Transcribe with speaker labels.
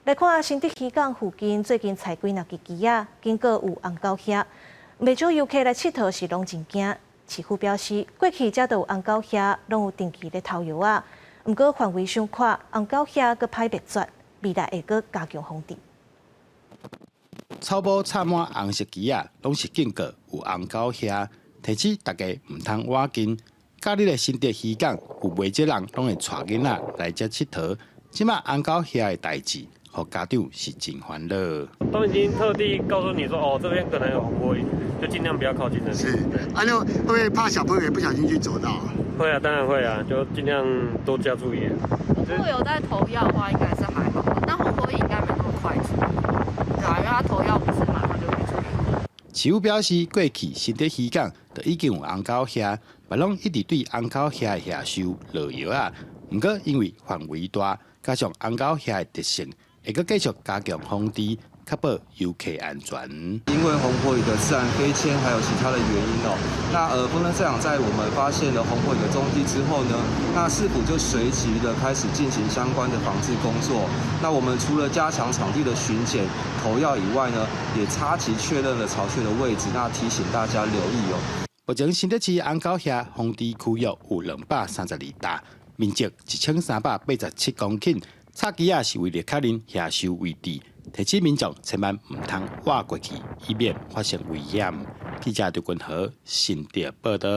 Speaker 1: 来看新竹渔港附近最近采几若支鸡仔，经过有红狗虾，未少游客来佚佗是拢真惊。市府表示，过去遮都有红狗虾，拢有定期咧偷药啊。毋过范围上宽，红狗虾佫歹灭绝，未来会佫加强防治。
Speaker 2: 草埔插满红色鸡仔，拢是经过有红狗虾，提醒大家毋通挖近。假日的新竹渔港有袂少人拢会带囡仔来遮佚佗，即马红狗虾的代志，互家长是真烦恼。
Speaker 3: 都已经特地告诉你说，哦，这边可能有红火蚁，就尽量不要靠近这里。
Speaker 4: 是，那会不会怕小朋友也不小心去走到啊？
Speaker 3: 会啊，当然会啊，就尽量多加注意。
Speaker 5: 如果有在投药的话，应该是还好，但红火蚁应该没那么快处理，对啊，因为它投药不是马上就可以处理。
Speaker 2: 市府表示，过去新竹渔港就已经有红狗虾，别拢一直对红狗虾的下手落药啊。不过因为范围大，加上红狗虾的特性，会阁继续加强防治，确保游客安全。
Speaker 6: 因为红火蚁的自然飞迁还有其他的原因哦，那风灯饲养在我们发现了红火蚁的踪迹之后呢，那市府就随即的开始进行相关的防治工作。那我们除了加强场地的巡检、投药以外呢，也插旗确认了巢穴的位置，那提醒大家留意哦。
Speaker 2: 目前新竹市红狗虾防治区域有232大，面积1387公顷，插鸡仔是为了确认下手位置。提醒民众千万唔通挖过去，以免发生危险。记者刘君豪新竹报道。